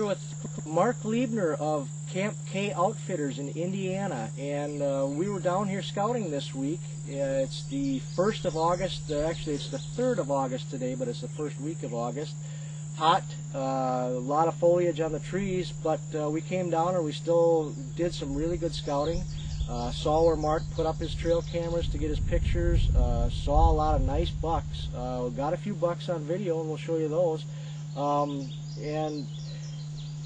here with Mark Liebner of Camp K Outfitters in Indiana, and we were down here scouting this week. It's the 1st of August, actually it's the 3rd of August today, but it's the first week of August. Hot, a lot of foliage on the trees, but we came down and we still did some really good scouting. Saw where Mark put up his trail cameras to get his pictures, saw a lot of nice bucks, got a few bucks on video and we'll show you those. And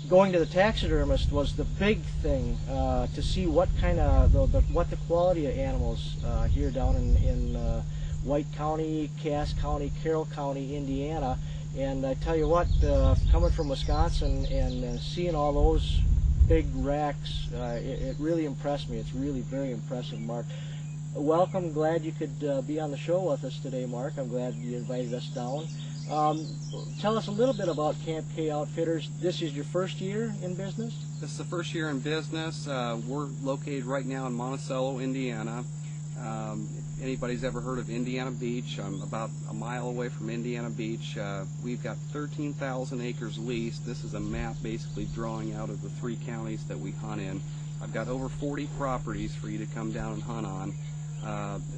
going to the taxidermist was the big thing, to see what kind of, what the quality of animals here down in White County, Cass County, Carroll County, Indiana. And I tell you what, coming from Wisconsin and seeing all those big racks, it really impressed me. It's really very impressive, Mark. Welcome, glad you could be on the show with us today, Mark. I'm glad you invited us down. Tell us a little bit about Camp K Outfitters. This is your first year in business? This is the first year in business. We're located right now in Monticello, Indiana. If anybody's ever heard of Indiana Beach, I'm about a mile away from Indiana Beach. We've got 13,000 acres leased. This is a map basically drawing out of the 3 counties that we hunt in. I've got over 40 properties for you to come down and hunt on,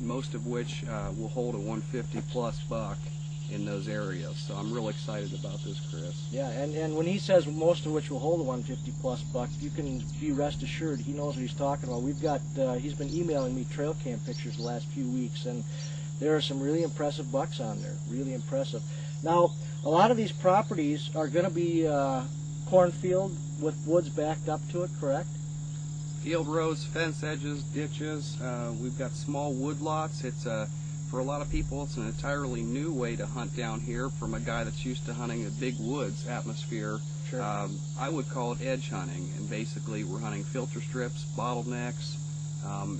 most of which will hold a 150 plus buck in those areas. So I'm real excited about this, Chris. Yeah, and when he says most of which will hold a 150 plus buck, you can be rest assured he knows what he's talking about. We've got, he's been emailing me trail cam pictures the last few weeks, and there are some really impressive bucks on there, really impressive. Now, a lot of these properties are going to be cornfield with woods backed up to it, correct? Field rows, fence edges, ditches. We've got small wood lots. It's for a lot of people, it's an entirely new way to hunt down here from a guy that's used to hunting a big woods atmosphere. Sure. I would call it edge hunting, and basically we're hunting filter strips, bottlenecks,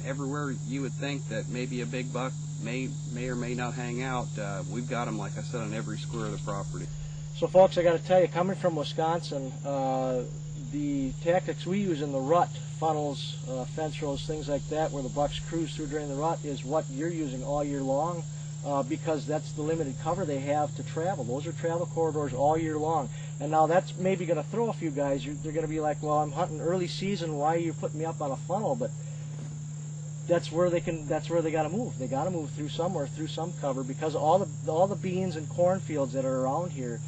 everywhere you would think that maybe a big buck may or may not hang out. We've got them, like I said, on every square of the property. So folks, I got to tell you, coming from Wisconsin, the tactics we use in the rut, funnels, fence rows, things like that, where the bucks cruise through during the rut, is what you're using all year long, because that's the limited cover they have to travel. Those are travel corridors all year long. And now that's maybe going to throw a few guys. They're going to be like, well, I'm hunting early season, why are you putting me up on a funnel? But that's where they got to move. They got to move through somewhere, through some cover, because all the beans and cornfields that are around here,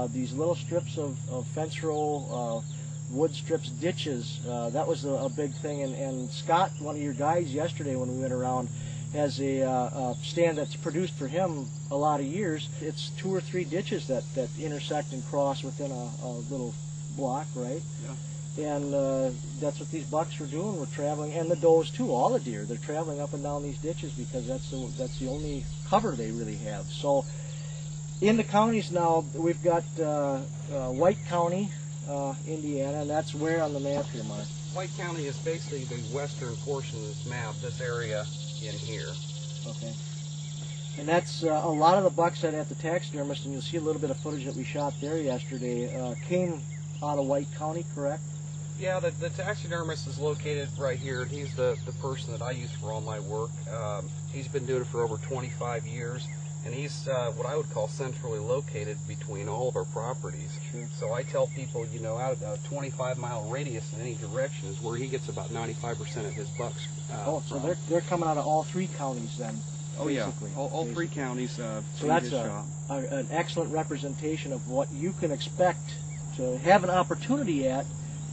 these little strips of fence row, wood strips, ditches, that was a big thing. And Scott, one of your guys yesterday when we went around, has a stand that's produced for him a lot of years. It's 2 or 3 ditches that intersect and cross within a little block, right? Yeah. And that's what these bucks were doing. We're traveling, and the does too, all the deer. They're traveling up and down these ditches because that's the only cover they really have. So in the counties now, we've got White County, Indiana, and that's where on the map here, Mark? White County is basically the western portion of this map, this area in here. Okay. And that's a lot of the bucks that at the taxidermist, and you'll see a little bit of footage that we shot there yesterday, came out of White County, correct? Yeah, the taxidermist is located right here. He's the person that I use for all my work. He's been doing it for over 25 years. And he's what I would call centrally located between all of our properties. Sure. So I tell people, you know, out of a 25-mile radius in any direction is where he gets about 95% of his bucks. So they're coming out of all 3 counties then. Oh basically. Yeah, all 3 counties. So that's an excellent representation of what you can expect to have an opportunity at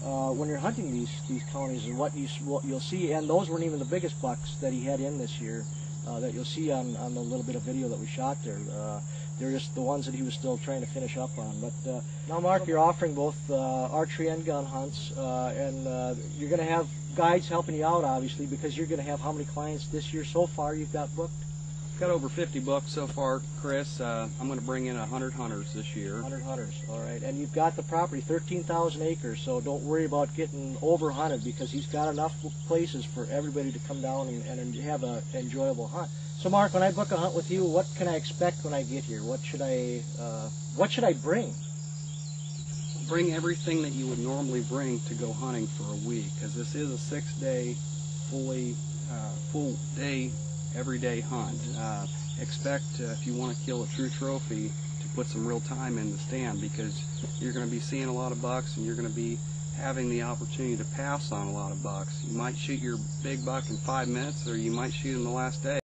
when you're hunting these counties, and what you'll see. And those weren't even the biggest bucks that he had in this year. That you'll see on the little bit of video that we shot there. They're just the ones that he was still trying to finish up on. But now, Mark, you're offering both archery and gun hunts, and you're going to have guides helping you out, obviously, because you're going to have how many clients this year so far you've got booked? Got over 50 bucks so far, Chris. I'm going to bring in 100 hunters this year. 100 hunters, all right. And you've got the property, 13,000 acres, so don't worry about getting over-hunted, because he's got enough places for everybody to come down and have an enjoyable hunt. So, Mark, when I book a hunt with you, what can I expect when I get here? What should I bring? Bring everything that you would normally bring to go hunting for a week, because this is a 6-day, full day, everyday hunt. Expect, if you want to kill a true trophy, to put some real time in the stand, because you're going to be seeing a lot of bucks, and you're going to be having the opportunity to pass on a lot of bucks. You might shoot your big buck in 5 minutes, or you might shoot him the last day.